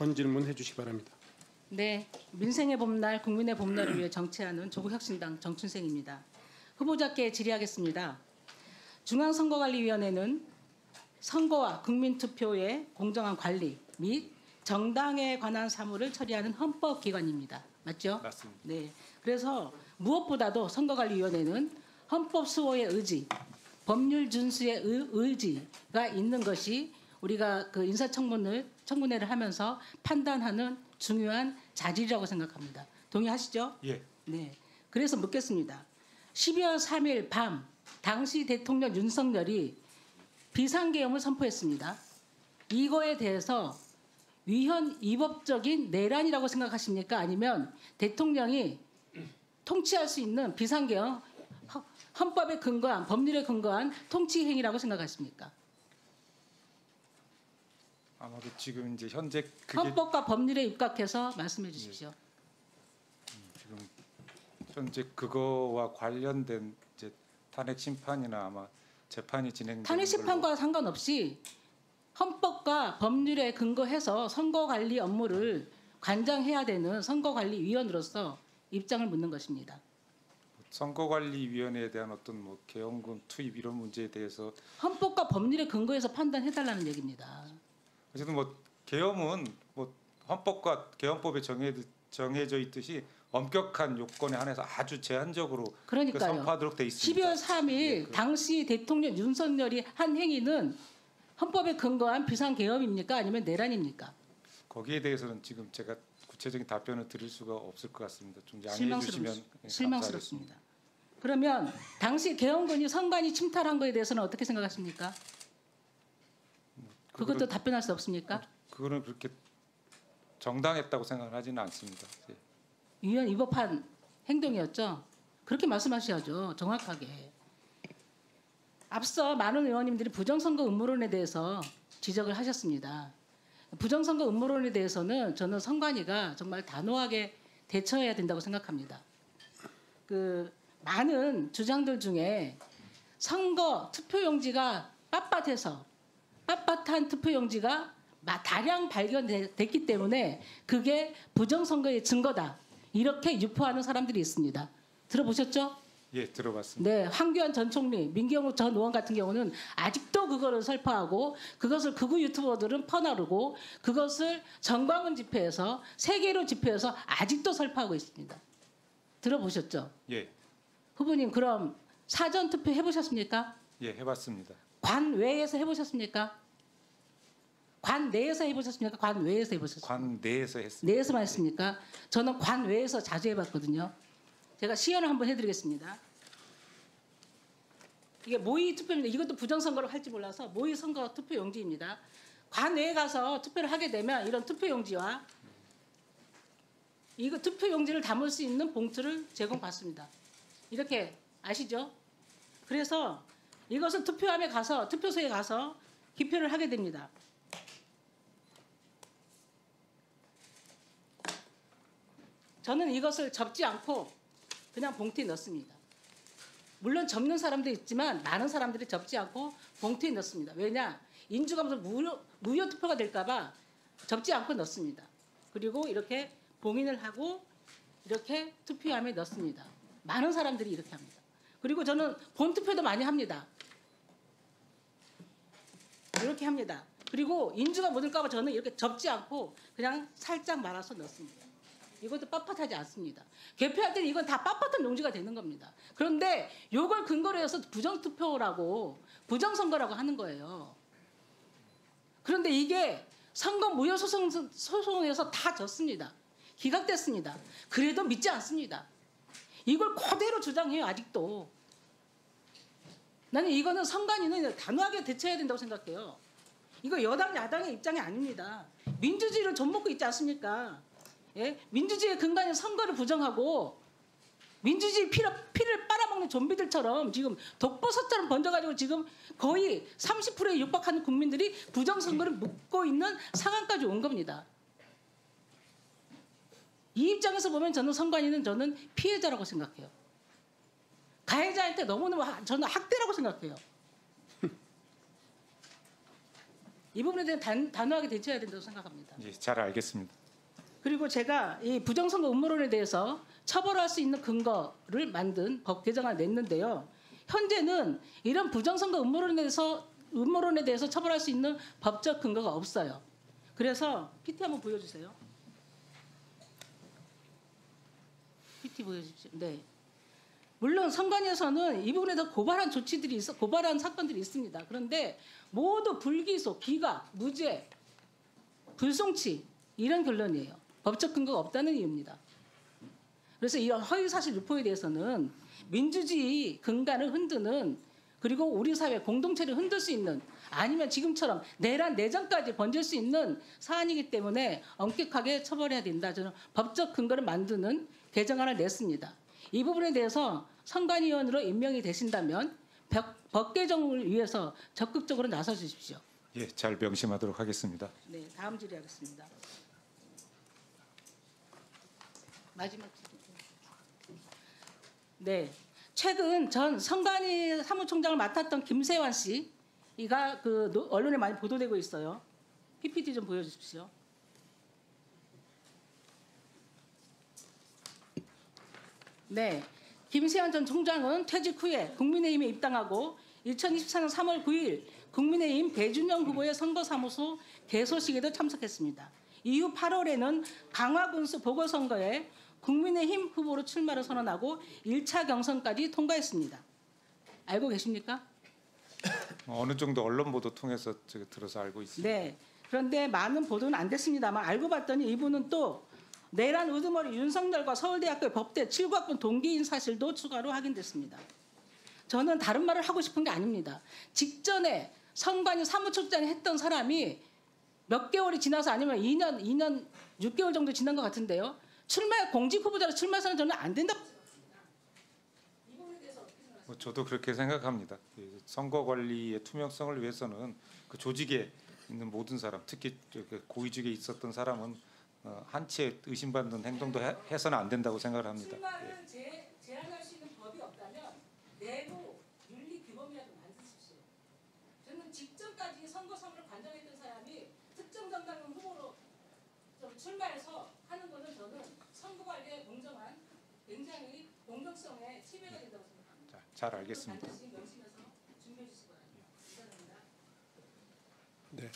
본 질문 해주시기 바랍니다. 네, 민생의 봄날, 국민의 봄날을 위해 정치하는 조국혁신당 정춘생입니다. 후보자께 질의하겠습니다. 중앙선거관리위원회는 선거와 국민투표의 공정한 관리 및 정당에 관한 사무를 처리하는 헌법기관입니다. 맞죠? 맞습니다. 네. 그래서 무엇보다도 선거관리위원회는 헌법 수호의 의지, 법률 준수의 의지가 있는 것이 우리가 그 인사청문회를 하면서 판단하는 중요한 자질이라고 생각합니다. 동의하시죠? 예. 네. 그래서 묻겠습니다. 12월 3일 밤 당시 대통령 윤석열이 비상계엄을 선포했습니다. 이거에 대해서 위헌 위법적인 내란이라고 생각하십니까? 아니면 대통령이 통치할 수 있는 비상계엄 헌법에 근거한 법률에 근거한 통치 행위라고 생각하십니까? 아마도 지금 이제 현재 그게 헌법과 법률에 입각해서 말씀해 주십시오. 지금 현재 그거와 관련된 이제 탄핵 심판이나 아마 재판이 진행되는 탄핵 심판과 상관없이 헌법과 법률에 근거해서 선거관리 업무를 관장해야 되는 선거관리위원으로서 입장을 묻는 것입니다. 선거관리위원회에 대한 어떤 뭐 계엄군 투입 이런 문제에 대해서 헌법과 법률에 근거해서 판단해달라는 얘기입니다. 어쨌든 뭐 계엄은 뭐 헌법과 계엄법에 정해져 있듯이 엄격한 요건에 한해서 아주 제한적으로 그러니까요. 선포하도록 돼 있습니다. 12월 3일 예, 당시 대통령 윤석열이 한 행위는 헌법에 근거한 비상계엄입니까? 아니면 내란입니까? 거기에 대해서는 지금 제가 구체적인 답변을 드릴 수가 없을 것 같습니다. 좀 양해해 주시면 감사하겠습니다. 실망스럽습니다. 그러면 당시 계엄군이 선관위 침탈한 거에 대해서는 어떻게 생각하십니까? 그것도 답변할 수 없습니까? 그거는 그렇게 정당했다고 생각을 하지는 않습니다. 예. 위헌 위법한 행동이었죠. 그렇게 말씀하셔야죠. 정확하게. 앞서 많은 의원님들이 부정선거 음모론에 대해서 지적을 하셨습니다. 부정선거 음모론에 대해서는 저는 선관위가 정말 단호하게 대처해야 된다고 생각합니다. 그 많은 주장들 중에 선거 투표용지가 빳빳한 투표용지가 다량 발견됐기 때문에 그게 부정선거의 증거다. 이렇게 유포하는 사람들이 있습니다. 들어보셨죠? 예, 들어봤습니다. 네, 황교안 전 총리, 민경욱 전 의원 같은 경우는 아직도 그거를 설파하고 그것을 극우 유튜버들은 퍼나르고 그것을 정광훈 집회에서 세계로 집회에서 아직도 설파하고 있습니다. 들어보셨죠? 예, 후보님 그럼 사전 투표 해보셨습니까? 예, 해봤습니다. 관 외에서 해보셨습니까? 관 내에서 해보셨습니까? 관 외에서 해보셨습니까? 관 내에서 했습니다. 내에서만 했습니까? 저는 관 외에서 자주 해봤거든요. 제가 시연을 한번 해드리겠습니다. 이게 모의 투표입니다. 이것도 부정선거로 할지 몰라서 모의 선거 투표 용지입니다. 관 외에 가서 투표를 하게 되면 이런 투표 용지와 이거 투표 용지를 담을 수 있는 봉투를 제공받습니다. 이렇게 아시죠? 그래서 이것을 투표함에 가서 투표소에 가서 기표를 하게 됩니다. 저는 이것을 접지 않고 그냥 봉투에 넣습니다. 물론 접는 사람도 있지만 많은 사람들이 접지 않고 봉투에 넣습니다. 왜냐? 인주감도 무효 투표가 될까 봐 접지 않고 넣습니다. 그리고 이렇게 봉인을 하고 이렇게 투표함에 넣습니다. 많은 사람들이 이렇게 합니다. 그리고 저는 본투표도 많이 합니다. 이렇게 합니다. 그리고 인주가 묻을까 봐 저는 이렇게 접지 않고 그냥 살짝 말아서 넣습니다. 이것도 빳빳하지 않습니다. 개표할 때는 이건 다 빳빳한 용지가 되는 겁니다. 그런데 이걸 근거로 해서 부정투표라고 부정선거라고 하는 거예요. 그런데 이게 선거 무효소송에서 다 졌습니다. 기각됐습니다. 그래도 믿지 않습니다. 이걸 그대로 주장해요. 아직도. 나는 이거는 선관위는 단호하게 대처해야 된다고 생각해요. 이거 여당 야당의 입장이 아닙니다. 민주주의를 좀먹고 있지 않습니까? 예? 민주주의의 근간인 선거를 부정하고 민주주의 피를 빨아먹는 좀비들처럼 지금 독버섯처럼 번져가지고 지금 거의 30%에 육박하는 국민들이 부정선거를 묻고 있는 상황까지 온 겁니다. 이 입장에서 보면 저는 선관위는 피해자라고 생각해요. 가해자한테 너무너무 저는 학대라고 생각해요. 이 부분에 대한 단호하게 대처해야 된다고 생각합니다. 예, 잘 알겠습니다. 그리고 제가 이 부정선거 음모론에 대해서 처벌할 수 있는 근거를 만든 법 개정안을 냈는데요. 현재는 이런 부정선거 음모론에 대해서 처벌할 수 있는 법적 근거가 없어요. 그래서 PT 한번 보여주세요. PT 보여주십시오. 네. 물론 선관위에서는 이 부분에 대해서 고발한 사건들이 있습니다. 그런데 모두 불기소, 기각, 무죄, 불송치 이런 결론이에요. 법적 근거가 없다는 이유입니다. 그래서 이런 허위사실 유포에 대해서는 민주주의 근간을 흔드는 그리고 우리 사회 공동체를 흔들 수 있는 아니면 지금처럼 내란 내전까지 번질 수 있는 사안이기 때문에 엄격하게 처벌해야 된다. 저는 법적 근거를 만드는 개정안을 냈습니다. 이 부분에 대해서 선관위원으로 임명이 되신다면 법 개정을 위해서 적극적으로 나서 주십시오. 예, 잘 명심하도록 하겠습니다. 네, 다음 질의하겠습니다. 마지막 질의. 네, 최근 전 선관위 사무총장을 맡았던 김세환 씨가 언론에 많이 보도되고 있어요. PPT 좀 보여주십시오. 네, 김세환 전 총장은 퇴직 후에 국민의힘에 입당하고 2024년 3월 9일 국민의힘 배준영 후보의 선거사무소 개소식에도 참석했습니다. 이후 8월에는 강화군수 보궐선거에 국민의힘 후보로 출마를 선언하고 1차 경선까지 통과했습니다. 알고 계십니까? 어느 정도 언론 보도 통해서 제가 들어서 알고 있습니다. 네. 그런데 많은 보도는 안 됐습니다만 알고 봤더니 이분은 또 내란 우두머리 윤석열과 서울대학교 법대 7과학번 동기인 사실도 추가로 확인됐습니다. 저는 다른 말을 하고 싶은 게 아닙니다. 직전에 선관위 사무총장을 했던 사람이 몇 개월이 지나서 아니면 2년 6개월 정도 지난 것 같은데요. 공직 후보자로 출마해서는 저는 안 된다. 저도 그렇게 생각합니다. 선거 관리의 투명성을 위해서는 그 조직에 있는 모든 사람, 특히 고위직에 있었던 사람은 한치의 의심받는 행동도 해서는 안 된다고 생각을 합니다. 출마를 제한할 수 있는 법이 없다면 내부 윤리 규범이라도 만드십시오. 저는 직전까지 선거선을 관장했던 사람이 특정 정당 후보로 출마해서 하는 것은 저는 선거 관리의 공정한 굉장히 공정성에 침해가 된다고 생각합니다. 잘 알겠습니다. 반드시 명심해서 준비해 주시기 바랍니다. 감사합니다. 네.